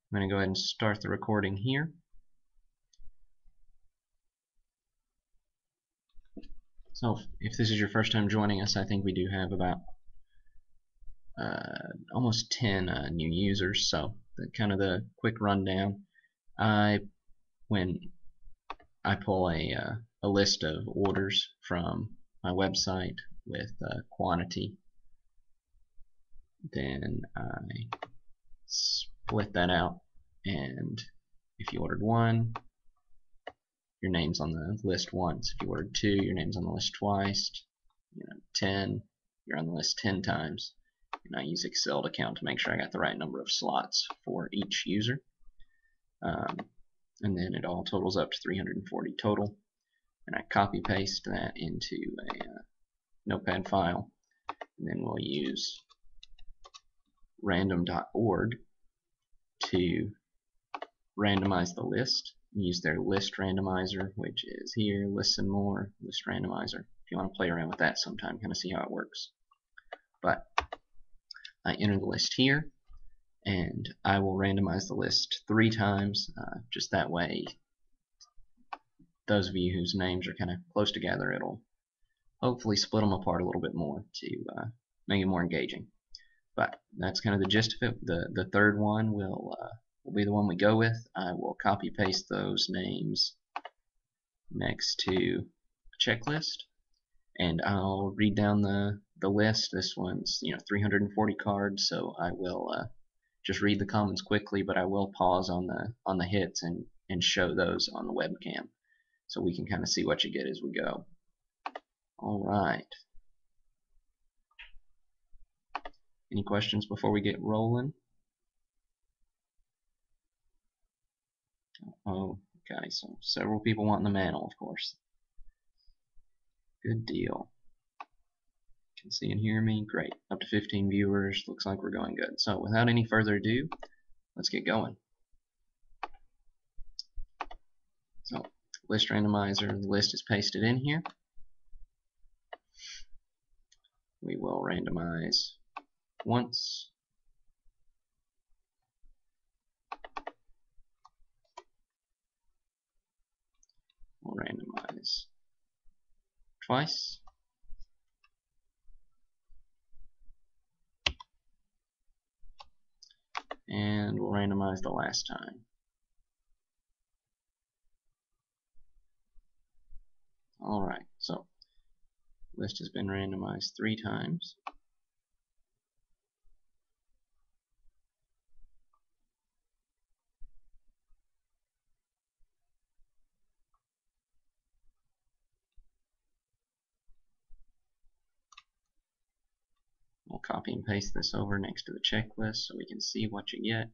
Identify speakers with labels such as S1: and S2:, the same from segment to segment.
S1: I'm going to go ahead and start the recording here. So if this is your first time joining us, I think we do have about almost 10 new users. So kind of the quick rundown. When I pull a list of orders from my website with quantity, then I split that out, and if you ordered 1, your name's on the list once. If you ordered 2, your name's on the list twice. 10, you're on the list 10 times. And I use Excel to count to make sure I got the right number of slots for each user. And then it all totals up to 340 total. And I copy paste that into a notepad file. And then we'll use random.org to randomize the list. Use their list randomizer, which is here, listen more, list randomizer. If you want to play around with that sometime, kind of see how it works. But I enter the list here, and I will randomize the list 3 times, just that way those of you whose names are kind of close together, it'll hopefully split them apart a little bit more to make it more engaging. But that's kind of the gist of it. The third one will be the one we go with. I will copy paste those names next to a checklist, and I'll read down the list. This one's 340 cards, so I will just read the comments quickly, but I will pause on the hits and show those on the webcam, so we can kind of see what you get as we go. All right. Any questions before we get rolling? Oh, okay, so several people wanting the manual, of course. Good deal. Can see and hear me? Great. Up to 15 viewers. Looks like we're going good. So without any further ado, let's get going. So list randomizer, the list is pasted in here. We will randomize once. We'll randomize twice. And we'll randomize the last time. Alright, so list has been randomized 3 times. We'll copy and paste this over next to the checklist so we can see what you get.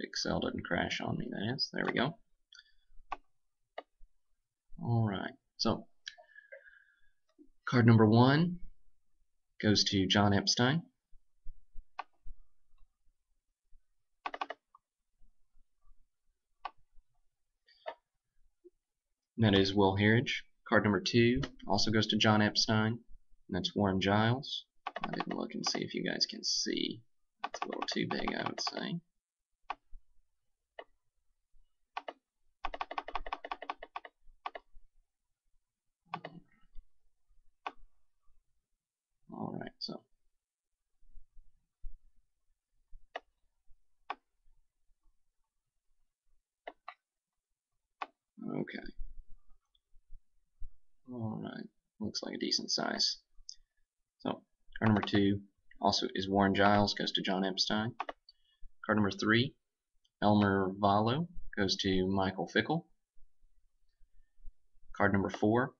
S1: Excel didn't crash on me, that is. There we go. Alright, so card number 1 goes to John Epstein. That is Will Harridge. Card number 2 also goes to John Epstein, and that's Warren Giles. I didn't look and see if you guys can see. It's a little too big, I would say. Alright, so okay. Alright, looks like a decent size. So, card number 2 also is Warren Giles, goes to John Epstein. Card number 3, Elmer Valo, goes to Michael Fickle. Card number 4,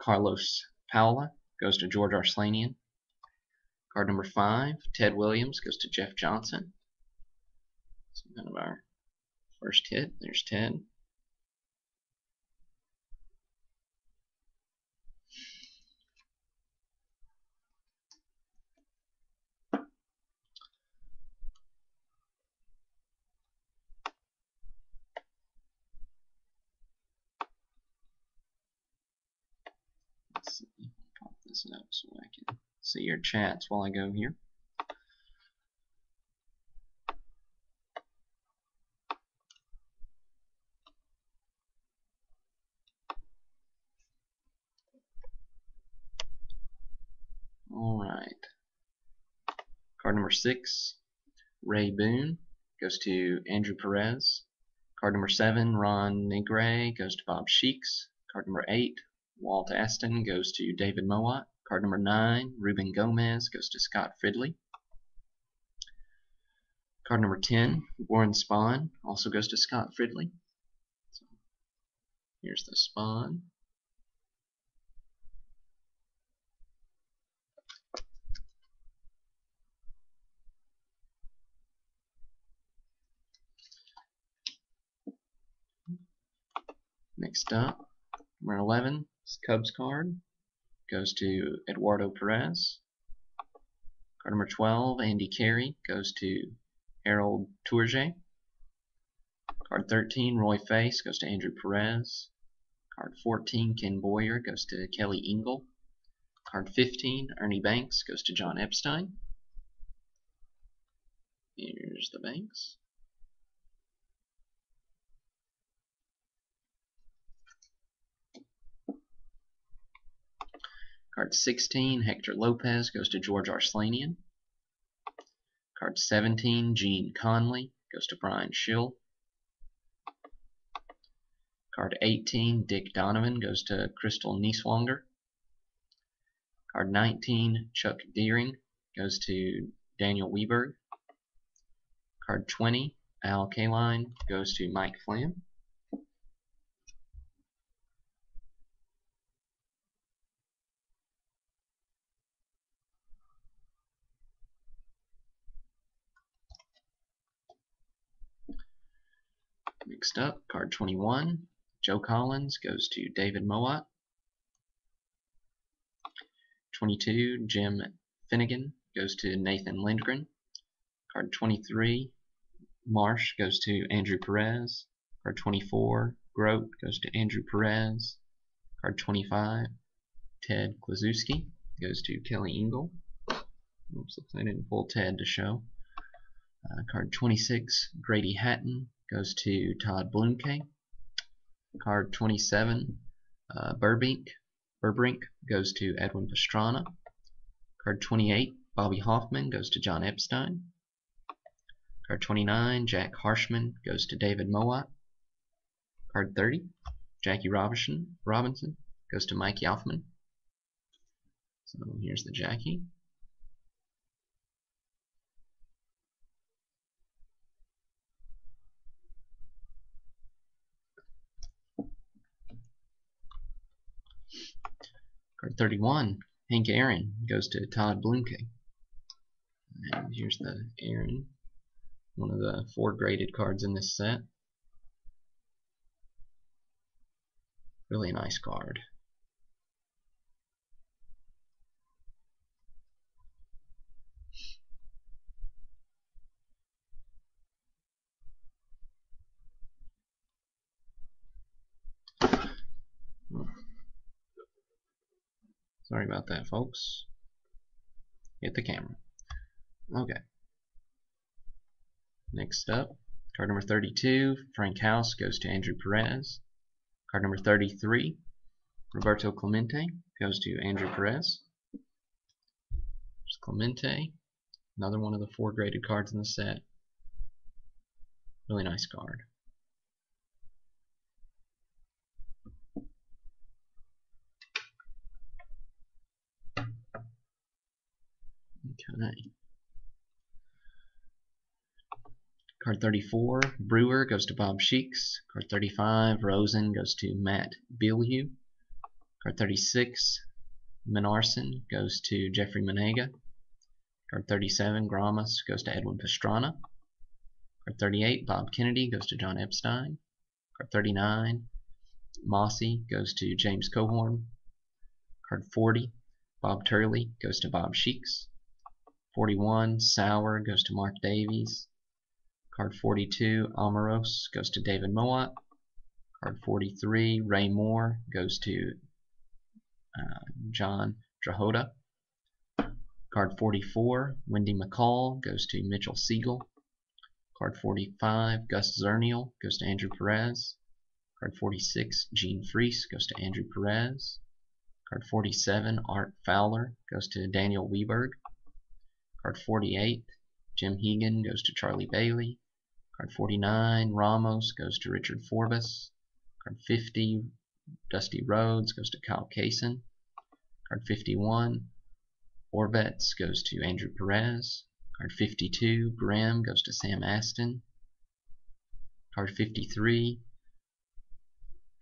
S1: Carlos Paola, goes to George Arslanian. Card number 5, Ted Williams, goes to Jeff Johnson. So kind of our First hit, there's Ted. Let's see, pop this up so I can see your chats while I go here. Alright. Card number 6, Ray Boone, goes to Andrew Perez. Card number 7, Ron Negre, goes to Bob Sheeks. Card number 8, Walt Aston, goes to David Mowat. Card number 9, Ruben Gomez, goes to Scott Fridley. Card number 10, Warren Spahn, also goes to Scott Fridley. So here's the Spahn. Next up, number 11, Cubs card, goes to Eduardo Perez. Card number 12, Andy Carey, goes to Harold Tourget. Card 13, Roy Face, goes to Andrew Perez. Card 14, Ken Boyer, goes to Kelly Ingle. Card 15, Ernie Banks, goes to John Epstein. Here's the Banks. Card 16, Hector Lopez, goes to George Arslanian. Card 17, Gene Conley, goes to Brian Schill. Card 18, Dick Donovan, goes to Crystal Nieswanger. Card 19, Chuck Deering, goes to Daniel Weberg. Card 20, Al Kaline, goes to Mike Flam. Next up, card 21, Joe Collins, goes to David Mowat. 22, Jim Finnegan, goes to Nathan Lindgren. Card 23, Marsh, goes to Andrew Perez. Card 24, Grote, goes to Andrew Perez. Card 25, Ted Klazuski, goes to Kelly Ingle. Oops, looks like I didn't pull Ted to show. Card 26, Grady Hatton, goes to Todd Blumke. Card 27, Burbrink, goes to Edwin Pastrana. Card 28, Bobby Hoffman, goes to John Epstein. Card 29, Jack Harshman, goes to David Mowat. Card 30, Jackie Robinson, goes to Mike Yoffman. So here's the Jackie. Card 31, Hank Aaron, goes to Todd Blumke. And here's the Aaron, one of the 4 graded cards in this set. Really nice card. Sorry about that, folks. Hit the camera. Okay. Next up, card number 32, Frank House, goes to Andrew Perez. Card number 33, Roberto Clemente, goes to Andrew Perez. There's Clemente, another one of the 4 graded cards in the set. Really nice card. Okay. Card 34, Brewer, goes to Bob Sheeks. Card 35, Rosen, goes to Matt Bilyeu. Card 36, Menarson, goes to Jeffrey Manega. Card 37, Gramas, goes to Edwin Pastrana. Card 38, Bob Kennedy, goes to John Epstein. Card 39, Mossy, goes to James Cohorn. Card 40, Bob Turley, goes to Bob Sheeks. 41, Sauer, goes to Mark Davies. Card 42, Amaros, goes to David Mowat. Card 43, Ray Moore, goes to John Drahota. Card 44, Wendy McCall, goes to Mitchell Siegel. Card 45, Gus Zernial, goes to Andrew Perez. Card 46, Gene Freese, goes to Andrew Perez. Card 47, Art Fowler, goes to Daniel Weberg. Card 48, Jim Hegan, goes to Charlie Bailey. Card 49, Ramos, goes to Richard Forbes. Card 50, Dusty Rhodes, goes to Kyle Kaysen. Card 51, Orbets, goes to Andrew Perez. Card 52, Graham, goes to Sam Aston. Card 53,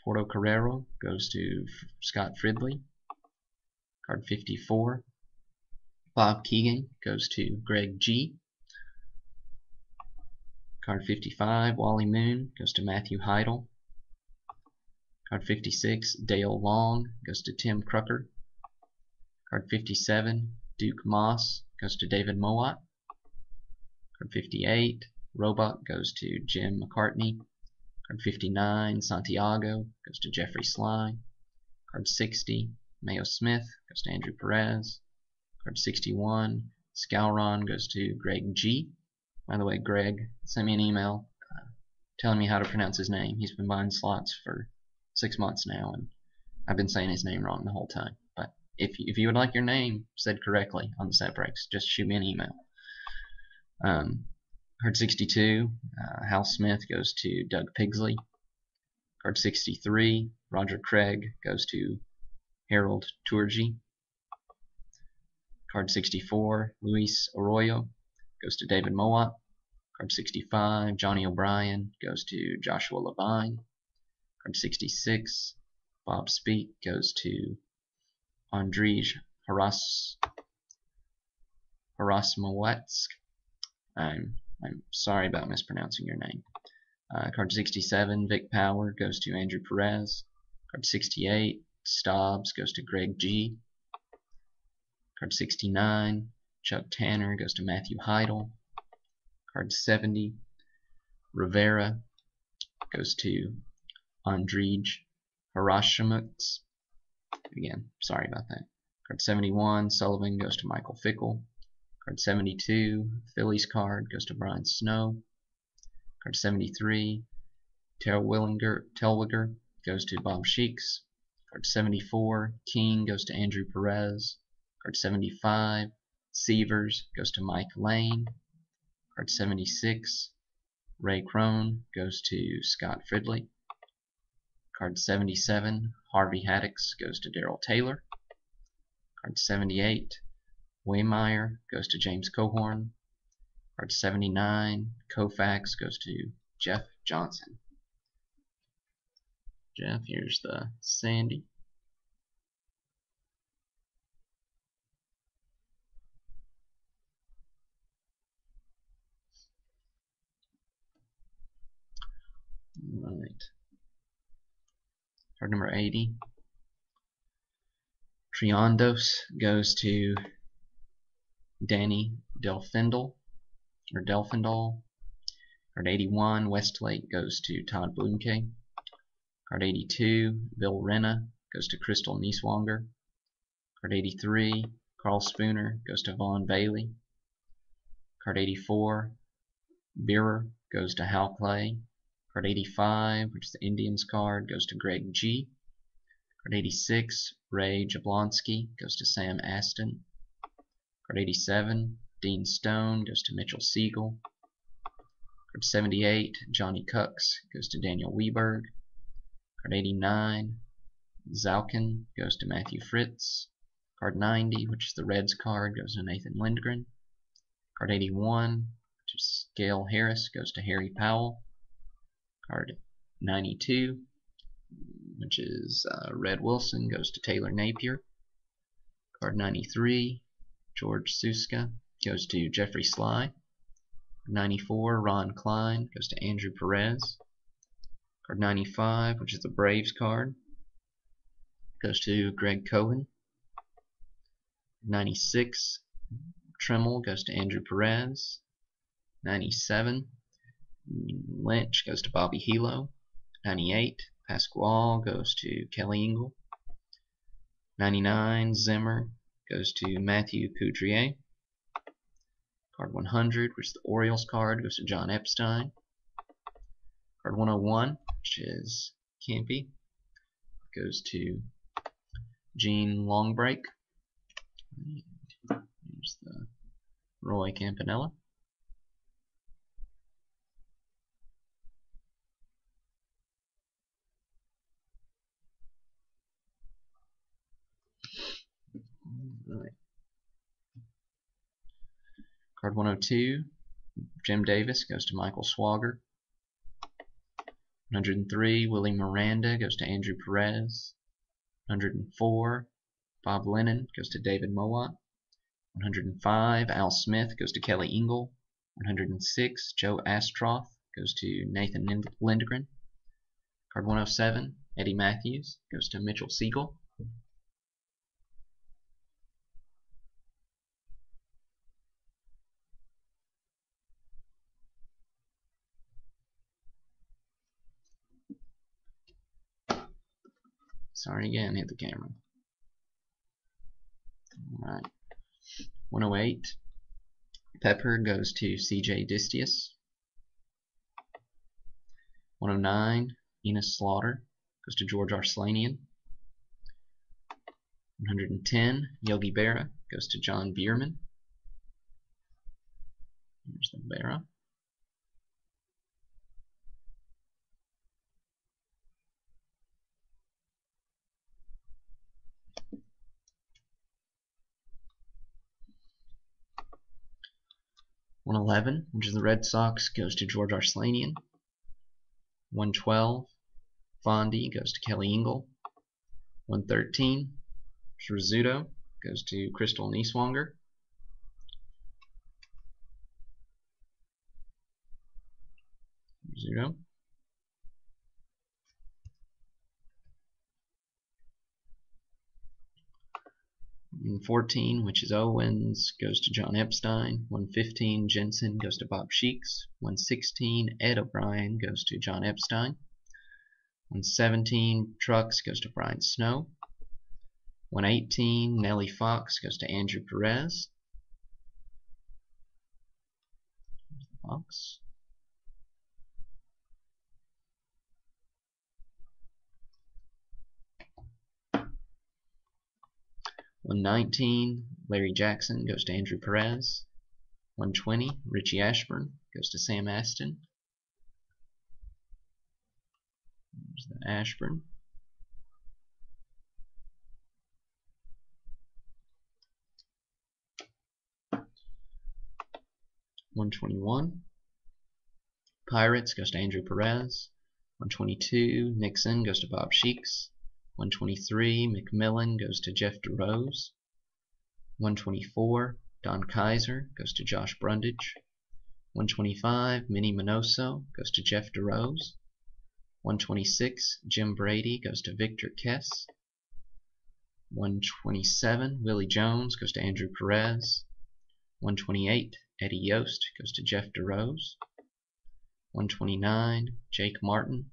S1: Porto Carrero, goes to Scott Fridley. Card 54, Bob Keegan, goes to Greg G. Card 55, Wally Moon, goes to Matthew Heidel. Card 56, Dale Long, goes to Tim Crucker. Card 57, Duke Moss, goes to David Mowat. Card 58, Roebuck, goes to Jim McCartney. Card 59, Santiago, goes to Jeffrey Sly. Card 60, Mayo Smith, goes to Andrew Perez. Card 61, Scouron, goes to Greg G. By the way, Greg sent me an email telling me how to pronounce his name. He's been buying slots for 6 months now, and I've been saying his name wrong the whole time. But if you would like your name said correctly on the set breaks, just shoot me an email. Card 62, Hal Smith, goes to Doug Pigsley. Card 63, Roger Craig, goes to Harold Turgi. Card 64, Luis Arroyo, goes to David Mowat. Card 65, Johnny O'Brien, goes to Joshua Levine. Card 66, Bob Speak, goes to Andrzej Harasmowetsk. I'm sorry about mispronouncing your name. Card 67, Vic Power, goes to Andrew Perez. Card 68, Stobbs, goes to Greg G. Card 69, Chuck Tanner, goes to Matthew Heidel. Card 70, Rivera, goes to Andrzej Harasmowetsk. Again, sorry about that. Card 71, Sullivan, goes to Michael Fickle. Card 72, Phillies card, goes to Brian Snow. Card 73, Telwiger, goes to Bob Sheeks. Card 74, King, goes to Andrew Perez. Card 75, Severs, goes to Mike Lane. Card 76, Ray Crone, goes to Scott Fridley. Card 77, Harvey Haddix, goes to Daryl Taylor. Card 78, Waymeyer, goes to James Cohorn. Card 79, Koufax, goes to Jeff Johnson. Jeff, here's the Sandy. Alright. Card number 80. Triondos goes to Danny Delfindle. Card 81, Westlake, goes to Todd Blumke. Card 82, Bill Renna, goes to Crystal Nieswanger. Card 83, Carl Spooner, goes to Vaughn Bailey. Card 84, Beerer, goes to Hal Clay. Card 85, which is the Indians card, goes to Greg G. Card 86, Ray Jablonski, goes to Sam Aston. Card 87, Dean Stone, goes to Mitchell Siegel. Card 78, Johnny Cucks, goes to Daniel Weberg. Card 89, Zalkin, goes to Matthew Fritz. Card 90, which is the Reds card, goes to Nathan Lindgren. Card 81, which is Gale Harris, goes to Harry Powell. Card 92, which is Red Wilson, goes to Taylor Napier. Card 93, George Suska, goes to Jeffrey Sly. 94, Ron Klein, goes to Andrew Perez. Card 95, which is the Braves card, goes to Greg Cohen. 96, Tremmel, goes to Andrew Perez. 97, Lynch, goes to Bobby Hilo. 98, Pasquale, goes to Kelly Engel. 99, Zimmer, goes to Matthew Coudrier. Card 100, which is the Orioles card, goes to John Epstein. Card 101, which is Campy, goes to Gene Longbreak. Here's the Roy Campanella. Right. Card 102, Jim Davis, goes to Michael Swagger. 103, Willie Miranda, goes to Andrew Perez. 104, Bob Lennon, goes to David Mowat. 105, Al Smith, goes to Kelly Engel. 106, Joe Astroth, goes to Nathan Lindgren. Card 107, Eddie Matthews, goes to Mitchell Siegel. Sorry again, hit the camera. Alright. 108, Pepper goes to CJ Distius. 109, Enos Slaughter, goes to George Arslanian. 110, Yogi Berra, goes to John Bierman. Here's the Berra. 111, which is the Red Sox, goes to George Arslanian. 112, Fondy, goes to Kelly Engel. 113, Rizzuto, goes to Crystal Nieswanger. 114, which is Owens, goes to John Epstein. 115, Jensen, goes to Bob Sheeks. 116, Ed O'Brien, goes to John Epstein. 117, Trucks, goes to Brian Snow. 118, Nellie Fox, goes to Andrew Perez. Fox. 119, Larry Jackson, goes to Andrew Perez. 120, Richie Ashburn, goes to Sam Aston. There's the Ashburn. 121, Pirates, goes to Andrew Perez. 122, Nixon, goes to Bob Sheeks. 123, McMillan, goes to Jeff DeRose. 124, Don Kaiser, goes to Josh Brundage. 125, Minnie Minoso, goes to Jeff DeRose. 126, Jim Brady, goes to Victor Kess. 127, Willie Jones, goes to Andrew Perez. 128, Eddie Yost, goes to Jeff DeRose. 129, Jake Martin,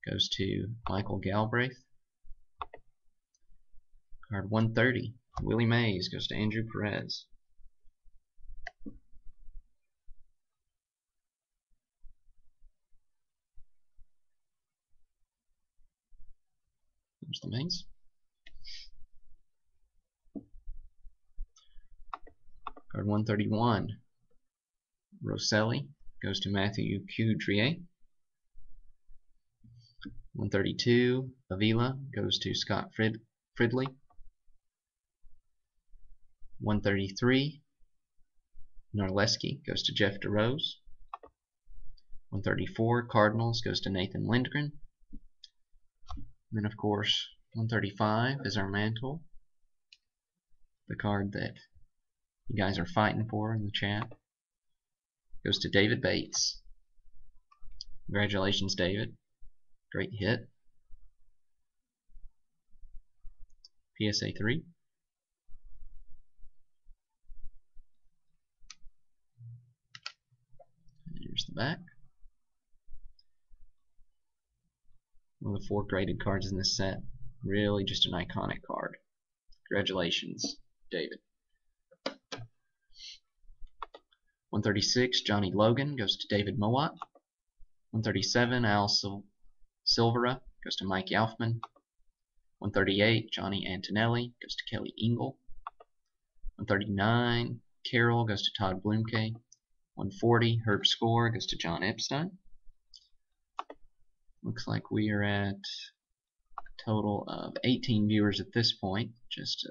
S1: goes to Michael Galbraith. Card 130, Willie Mays, goes to Andrew Perez. There's the Mays. Card 131, Rosselli, goes to Matthew Coudrier. 132, Avila, goes to Scott Fridley. 133, Narleski, goes to Jeff DeRose. 134, Cardinals, goes to Nathan Lindgren. And then, of course, 135 is our mantle, the card that you guys are fighting for in the chat. goes to David Bates. Congratulations, David. Great hit. PSA 3. Here's the back. One of the 4 graded cards in this set. Really just an iconic card. Congratulations, David. 136, Johnny Logan, goes to David Mowat. 137, Al Silvera, goes to Mike Yaufman. 138, Johnny Antonelli, goes to Kelly Engel. 139, Carroll, goes to Todd Blumke. 140, Herb Score, goes to John Epstein. Looks like we are at a total of 18 viewers at this point, just to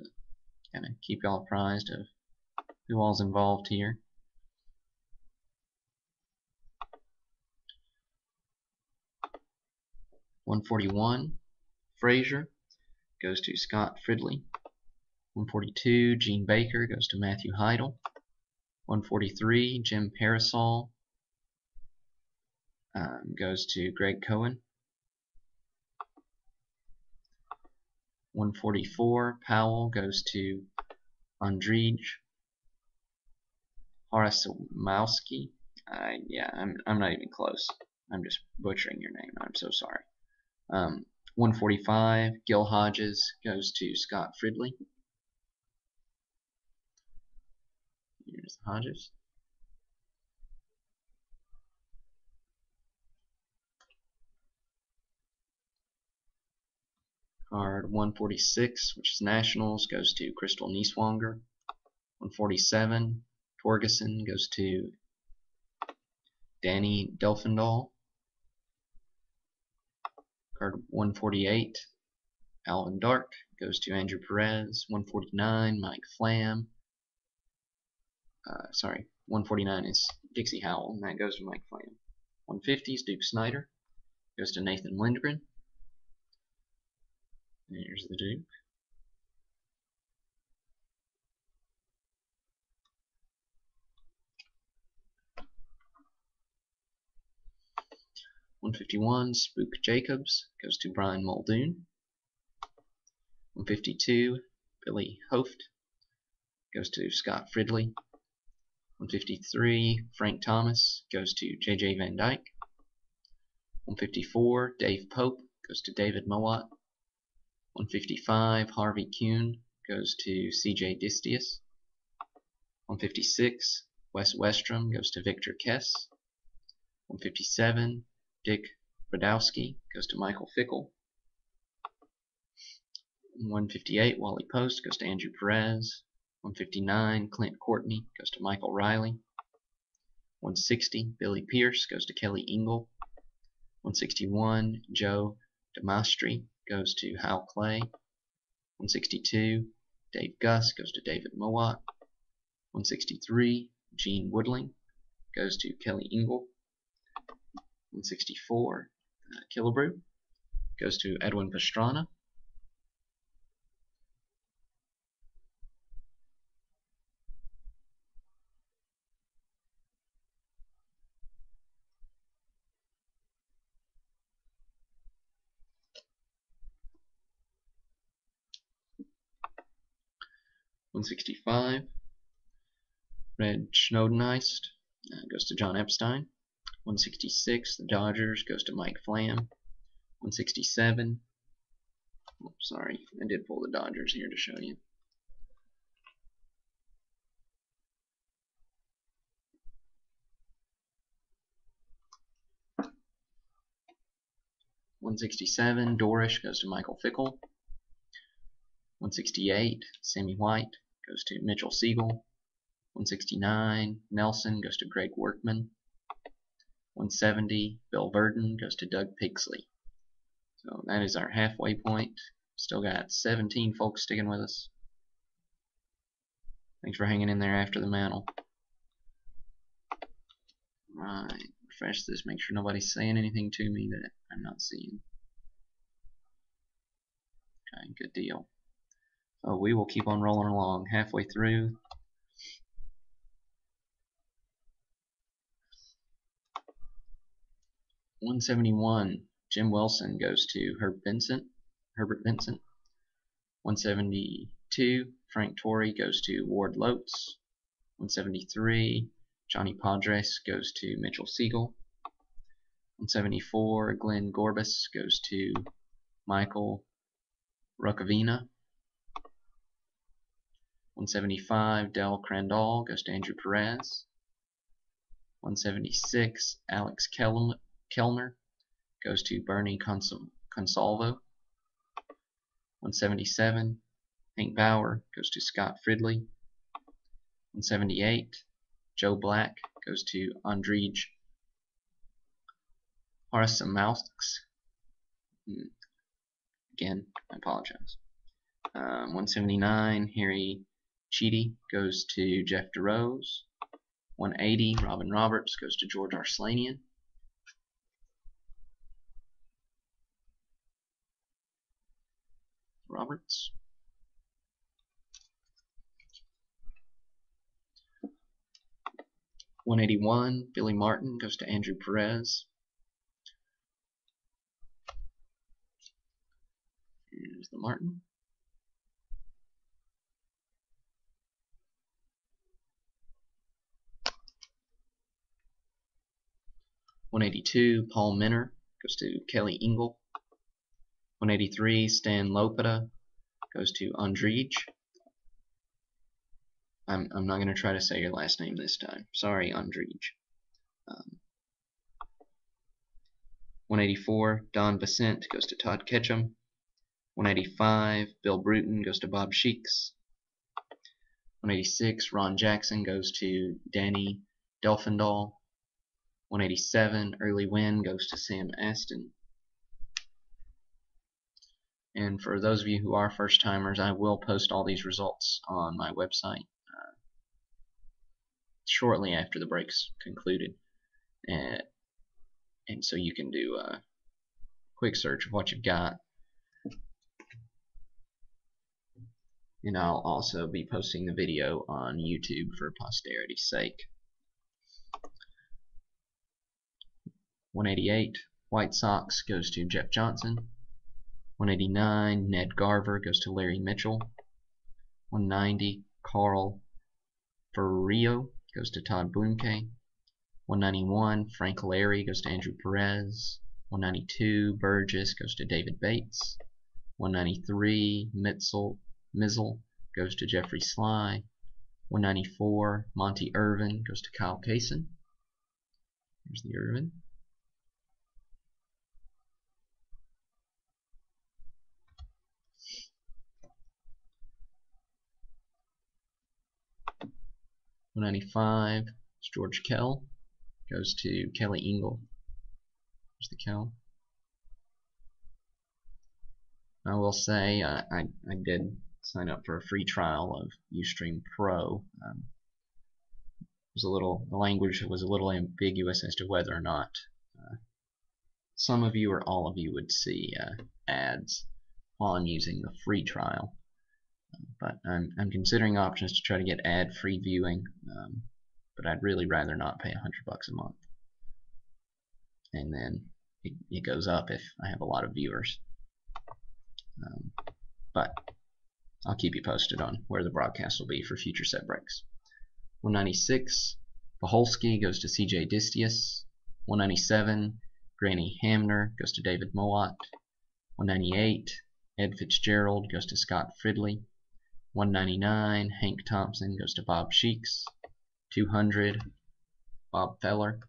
S1: kind of keep y'all apprised of who all's involved here. .141, Frazier, goes to Scott Fridley. 142, Gene Baker, goes to Matthew Heidel. 143, Jim Parasol, goes to Greg Cohen. 144, Powell, goes to Andrzej Horasmowski. Yeah, I'm not even close. I'm just butchering your name. I'm so sorry. 145, Gil Hodges, goes to Scott Fridley. Here's Hodges. Card 146, which is Nationals, goes to Crystal Nieswanger. 147, Torgeson, goes to Danny Delfendal. Card 148, Alvin Dark, goes to Andrew Perez. 149, Mike Flam. 149 is Dixie Howell, and that goes to Mike Flam. 150 is Duke Snider, goes to Nathan Lindgren. And here's the Duke. .151, Spook Jacobs, goes to Brian Muldoon. 152, Billy Hoft, goes to Scott Fridley. 153, Frank Thomas, goes to J.J. Van Dyke. 154, Dave Pope, goes to David Mowat. 155, Harvey Kuhn, goes to C.J. Distius. 156, Wes Westrom, goes to Victor Kess. 157, Dick Brodowski, goes to Michael Fickle. 158, Wally Post, goes to Andrew Perez. 159, Clint Courtney, goes to Michael Riley. 160, Billy Pierce, goes to Kelly Engel. 161, Joe Damastri, goes to Hal Clay. 162, Dave Gus, goes to David Mowat. 163, Gene Woodling, goes to Kelly Engel. 164, Killebrew, goes to Edwin Pastrana. .165, Red Schnodenheist, goes to John Epstein. 166, the Dodgers, goes to Mike Flam. 167, sorry, I did pull the Dodgers here to show you. .167, Dorish, goes to Michael Fickle. 168, Sammy White, goes to Mitchell Siegel. 169, Nelson, goes to Greg Workman. 170, Bill Verdon, goes to Doug Pigsley. So that is our halfway point. Still got 17 folks sticking with us. Thanks for hanging in there after the mantle. Right, refresh this, make sure nobody's saying anything to me that I'm not seeing. Okay, good deal. So we will keep on rolling along. Halfway through. 171, Jim Wilson goes to Herbert Vincent. 172, Frank Torrey goes to Ward Lotes. 173, Johnny Padres goes to Mitchell Siegel. 174, Glenn Gorbis goes to Michael Rucavina. 175, Del Crandall goes to Andrew Perez. 176, Alex Kellner goes to Bernie Consalvo. 177, Hank Bauer goes to Scott Fridley. 178, Joe Black goes to Andrej Harasamowskis. Again, I apologize. 179, Harry Cheedy goes to Jeff DeRose. 180, Robin Roberts goes to George Arslanian. Roberts. 181, Billy Martin goes to Andrew Perez. Here's the Martin. 182, Paul Minner goes to Kelly Engel. 183, Stan Lopeta goes to Andrej. I'm not going to try to say your last name this time. Sorry, Andrej. 184, Don Basent goes to Todd Ketchum. 185, Bill Bruton goes to Bob Sheeks. 186, Ron Jackson goes to Danny Delfendal. 187, Early Win goes to Sam Aston. And for those of you who are first timers, I will post all these results on my website shortly after the break's concluded. And so you can do a quick search of what you've got. And I'll also be posting the video on YouTube for posterity's sake. 188, White Sox goes to Jeff Johnson. 189, Ned Garver goes to Larry Mitchell. 190, Carl Ferrio goes to Todd Blumke. 191, Frank Larry goes to Andrew Perez. 192, Burgess goes to David Bates. 193, Mizzle goes to Jeffrey Sly. 194, Monty Irvin goes to Kyle Kaysen. Here's the Irvin. 195, George Kell goes to Kelly Engel. There's the Kell. I will say I did sign up for a free trial of Ustream Pro. The language was a little ambiguous as to whether or not some of you or all of you would see ads while I'm using the free trial. But I'm considering options to try to get ad-free viewing, but I'd really rather not pay $100 a month. And then it goes up if I have a lot of viewers. But I'll keep you posted on where the broadcast will be for future set breaks. 196, Paholski goes to CJ Distius. 197, Granny Hamner goes to David Mowat. 198, Ed Fitzgerald goes to Scott Fridley. 199, Hank Thompson goes to Bob Sheeks. 200, Bob Feller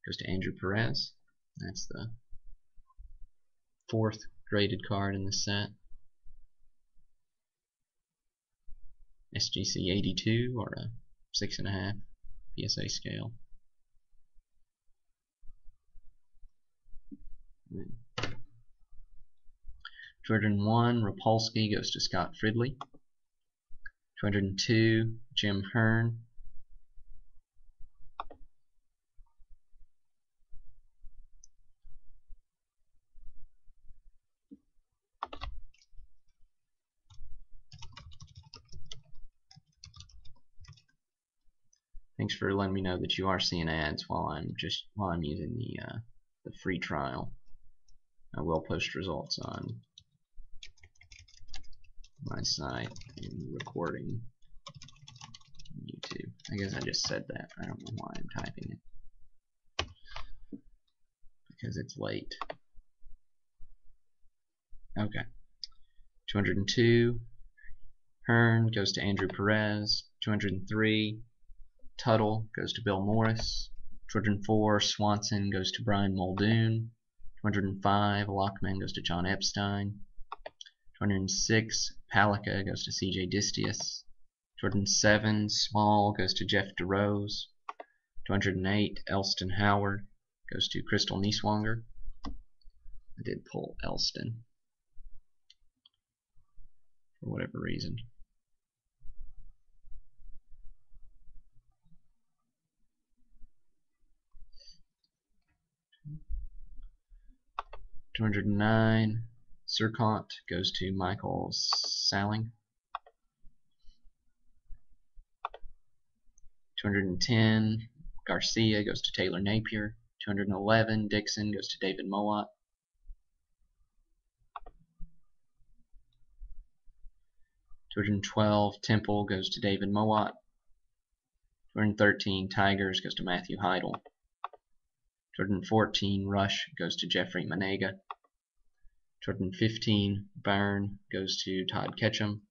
S1: goes to Andrew Perez. That's the 4th graded card in this set. SGC 82 or a 6.5 PSA scale. 201, Rapolsky goes to Scott Fridley. 202, Jim Hearn. 'Thanks for letting me know that you are seeing ads while I'm using the the free trial. I will post results on my site and recording on YouTube. I guess I just said that. I don't know why I'm typing it. Because it's late. Okay. 202. Hearn goes to Andrew Perez. 203. Tuttle goes to Bill Morris. 204. Swanson goes to Brian Muldoon. 205. Lockman goes to John Epstein. 206. Palika goes to CJ Distius. 207. Small goes to Jeff DeRose. 208. Elston Howard goes to Crystal Nieswanger. I did pull Elston for whatever reason. $209. Serkont goes to Michael Salling. 210. Garcia goes to Taylor Napier. 211. Dixon goes to David Mowat. 212. Temple goes to David Mowat. 213. Tigers goes to Matthew Heidel. 214. Rush goes to Jeffrey Manega. 215. Byrne goes to Todd Ketchum.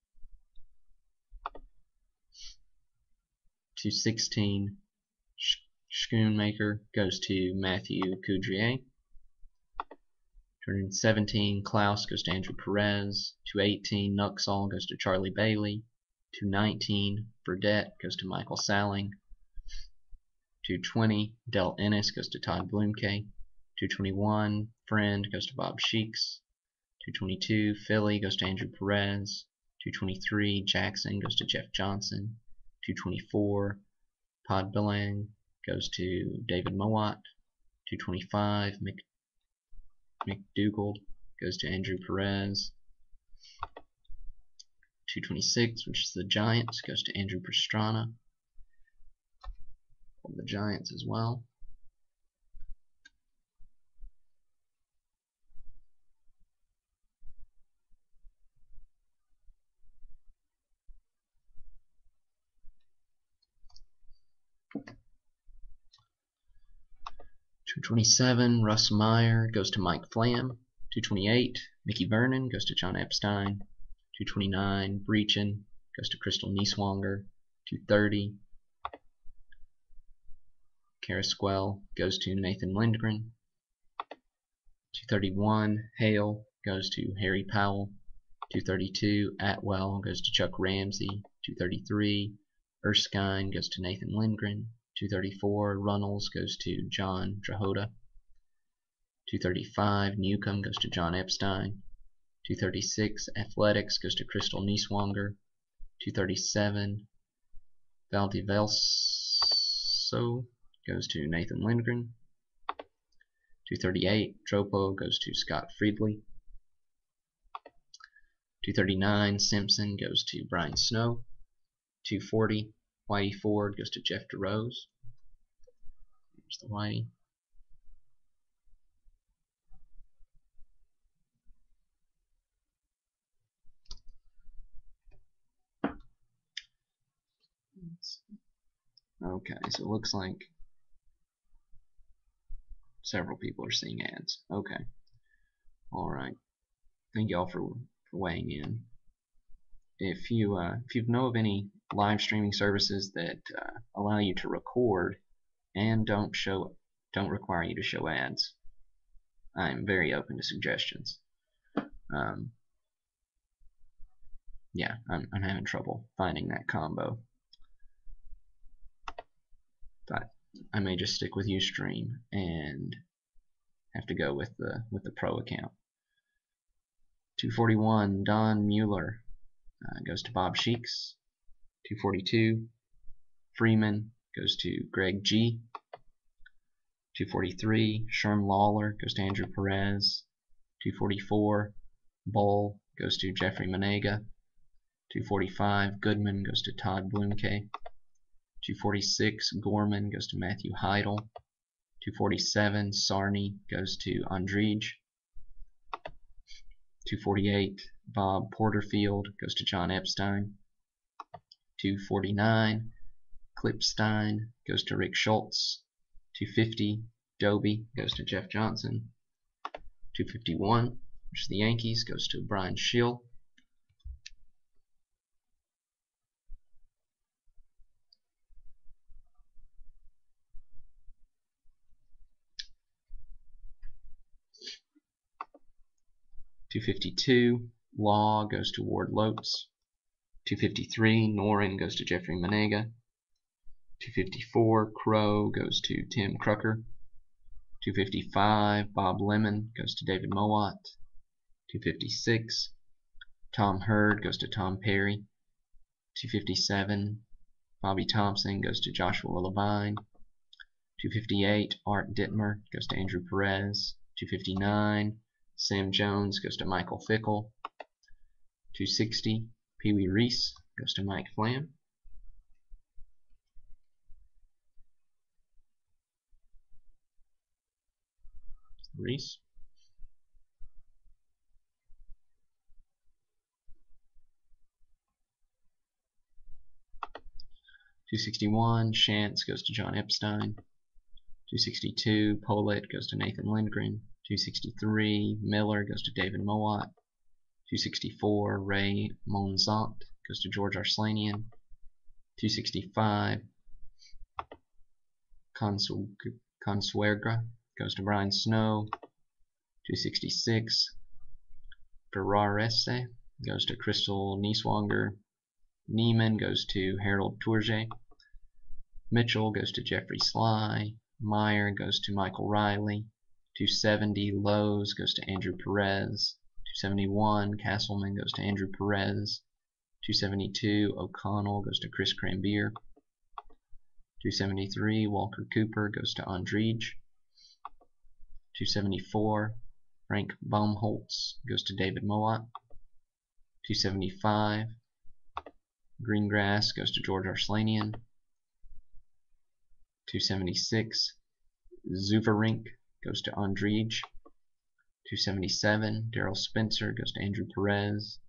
S1: 216. Schoonmaker goes to Matthew Coudrier. 217. Klaus goes to Andrew Perez. 218. Nuxall goes to Charlie Bailey. 219. Burdette goes to Michael Salling. 220. Del Ennis goes to Todd Blumke. 221. Friend goes to Bob Sheeks. 222. Philly goes to Andrew Perez. 223. Jackson goes to Jeff Johnson. 224. Podbilang goes to David Mowat. 225. McDougald goes to Andrew Perez. 226, which is the Giants, goes to Andrew Pastrana. The Giants as well. $227, Russ Meyer goes to Mike Flam. $228, Mickey Vernon goes to John Epstein. $229, Breachin goes to Crystal Nieswanger. $230, Carrasquel goes to Nathan Lindgren. $231, Hale goes to Harry Powell. $232, Atwell goes to Chuck Ramsey. $233, Erskine goes to Nathan Lindgren. $234, Runnels goes to John Drahota. $235, Newcomb goes to John Epstein. $236, Athletics goes to Crystal Nieswanger. $237, Valdivelso goes to Nathan Lindgren. $238, Tropo goes to Scott Friedley. $239, Simpson goes to Brian Snow. $240, Whitey Ford goes to Jeff DeRose. There's the Whitey. Okay, so it looks like several people are seeing ads. Okay. Alright. Thank you all for weighing in. If you know of any live streaming services that allow you to record and don't require you to show ads, I'm very open to suggestions. Yeah, I'm having trouble finding that combo, but I may just stick with Ustream and have to go with the pro account. 241, Don Mueller goes to Bob Sheeks. 242, Freeman goes to Greg G. 243, Sherm Lawler goes to Andrew Perez. 244, Bull goes to Jeffrey Manega. 245, Goodman goes to Todd Blumke. 246, Gorman goes to Matthew Heidel. 247, Sarney goes to Andrij. 248, Bob Porterfield goes to John Epstein. 249, Klipstein goes to Rick Schultz. 250, Doby goes to Jeff Johnson. 251, which is the Yankees, goes to Brian Schill. 252, Law goes to Ward Lotes. 253, Noren goes to Jeffrey Manega. 254, Crow goes to Tim Crucker. 255, Bob Lemon goes to David Mowat. 256, Tom Hurd goes to Tom Perry. 257, Bobby Thompson goes to Joshua Levine. 258, Art Dittmer goes to Andrew Perez. 259, Sam Jones goes to Michael Fickle. 260, Pee Wee Reese goes to Mike Flam. Reese. 261, Shantz goes to John Epstein. 262, Pollitt goes to Nathan Lindgren. 263, Miller goes to David Mowat. 264, Ray Monzant goes to George Arslanian. 265, Consuegra goes to Brian Snow. 266, Ferrarese goes to Crystal Nieswanger. Neiman goes to Harold Tourget. Mitchell goes to Jeffrey Sly. Meyer goes to Michael Riley. 270, Lowe's goes to Andrew Perez. 271, Castleman goes to Andrew Perez. 272, O'Connell goes to Chris Crambier. 273, Walker Cooper goes to Andrij. 274, Frank Baumholtz goes to David Mowat. 275, Greengrass goes to George Arslanian. 276, Zuverink goes to Andrij. 277, Daryl Spencer goes to Andrew Perez.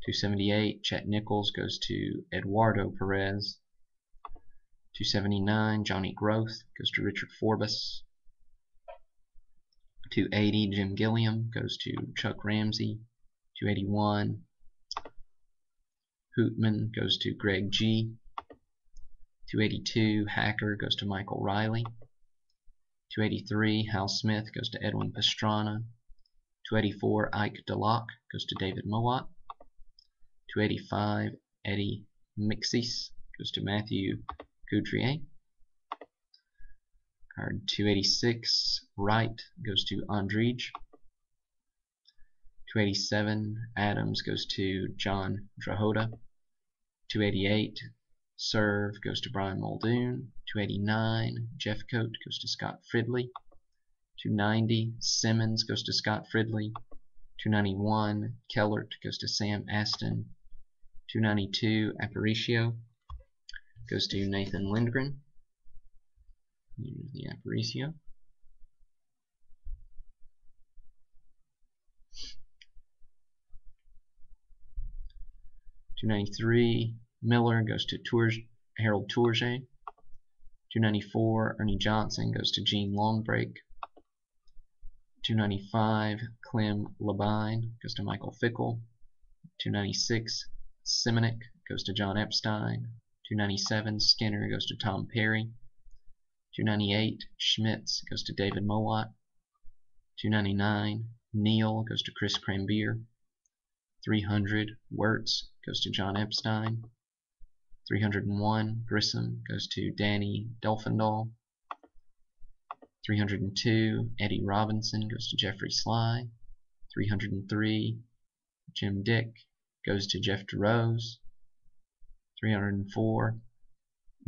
S1: 278, Chet Nichols goes to Eduardo Perez. 279, Johnny Groth goes to Richard Forbes. 280, Jim Gilliam goes to Chuck Ramsey. 281, Hootman goes to Greg G. 282, Hacker goes to Michael Riley. 283, Hal Smith goes to Edwin Pastrana. 284, Ike DeLocke goes to David Mowat. 285, Eddie Mixis goes to Matthew Coudrier. Card 286, Wright goes to Andrij. 287, Adams goes to John Drahota. 288, Serve goes to Brian Muldoon. 289, Jeffcoat goes to Scott Fridley. 290, Simmons goes to Scott Fridley. 291, Kellert goes to Sam Aston. 292, Aparicio goes to Nathan Lindgren. Here's the Aparicio. 293, Miller goes to Harold Tourget. 294, Ernie Johnson goes to Gene Longbreak. 295, Clem Labine goes to Michael Fickle. 296, Simonik goes to John Epstein. 297, Skinner goes to Tom Perry. 298, Schmitz goes to David Mowat. 299, Neal goes to Chris Crambier. 300, Wirtz goes to John Epstein. 301, Grissom goes to Danny Dolphindahl. 302, Eddie Robinson goes to Jeffrey Sly. 303, Jim Dick goes to Jeff DeRose. 304,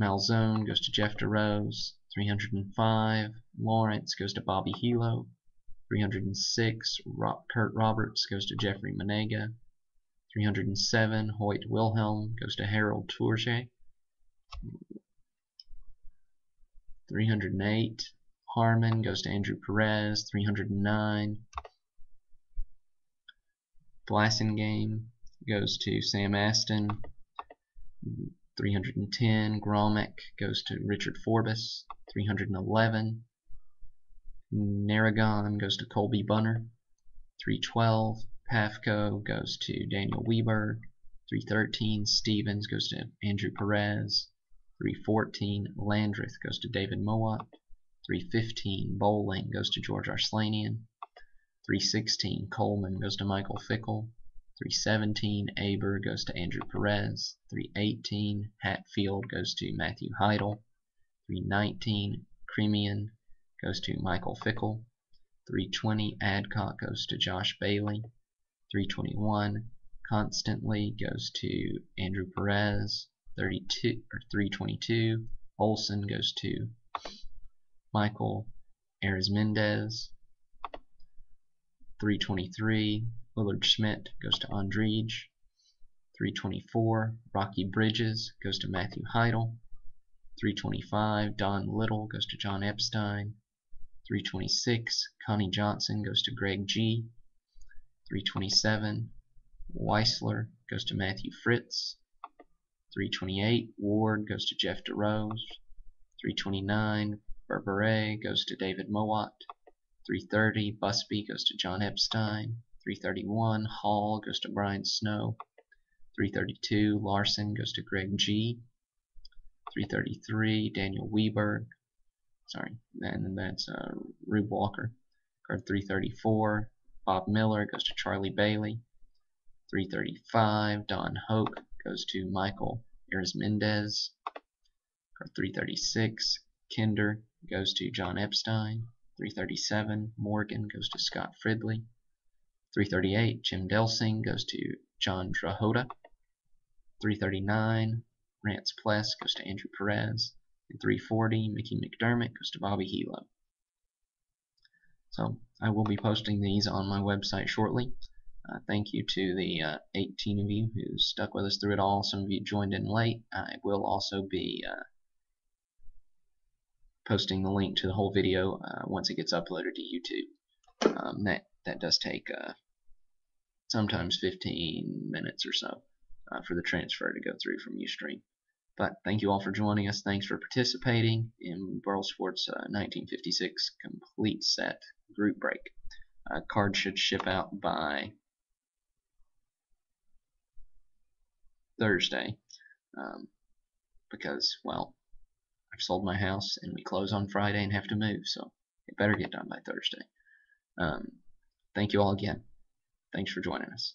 S1: Malzone goes to Jeff DeRose. 305, Lawrence goes to Bobby Hilo. 306, Kurt Roberts goes to Jeffrey Manega. 307, Hoyt Wilhelm goes to Harold Tourget. 308, Harmon goes to Andrew Perez, 309. Blasingame goes to Sam Aston, 310. Gromek goes to Richard Forbes, 311. Narragon goes to Colby Bunner, 312. Pafko goes to Daniel Weberg, 313. Stevens goes to Andrew Perez, 314. Landreth goes to David Mowat, 315. Bowling goes to George Arslanian, 316. Coleman goes to Michael Fickle, 317. Aber goes to Andrew Perez, 318. Hatfield goes to Matthew Heidel, 319. Cremian goes to Michael Fickle, 320. Adcock goes to Josh Bailey, 321. Constantly goes to Andrew Perez, 322. Olson goes to Michael Arizmendez, 323. Willard Schmidt goes to Andrij, 324. Rocky Bridges goes to Matthew Heidel, 325. Don Little goes to John Epstein, 326. Connie Johnson goes to Greg G, 327. Weissler goes to Matthew Fritz, 328. Ward goes to Jeff DeRose, 329. Berberet goes to David Mowat, 330. Busby goes to John Epstein, 331. Hall goes to Brian Snow, 332. Larson goes to Greg G, 333. Daniel Weberg, and that's Rube Walker. Card 334. Bob Miller goes to Charlie Bailey, 335. Don Hoke goes to Michael Arizmendez. Card 336. Kinder goes to John Epstein, 337. Morgan goes to Scott Fridley, 338. Jim Delsing goes to John Drahota, 339. Rance Pless goes to Andrew Perez, and 340. Mickey McDermott goes to Bobby Hilo. So I will be posting these on my website shortly. Thank you to the 18 of you who stuck with us through it all. Some of you joined in late. I will also be posting the link to the whole video once it gets uploaded to YouTube. That does take sometimes 15 minutes or so for the transfer to go through from Ustream. But thank you all for joining us. Thanks for participating in World Sports 1956 Complete Set Group Break. Cards should ship out by Thursday because, well, I've sold my house and we close on Friday and have to move, so it better get done by Thursday. Thank you all again. Thanks for joining us.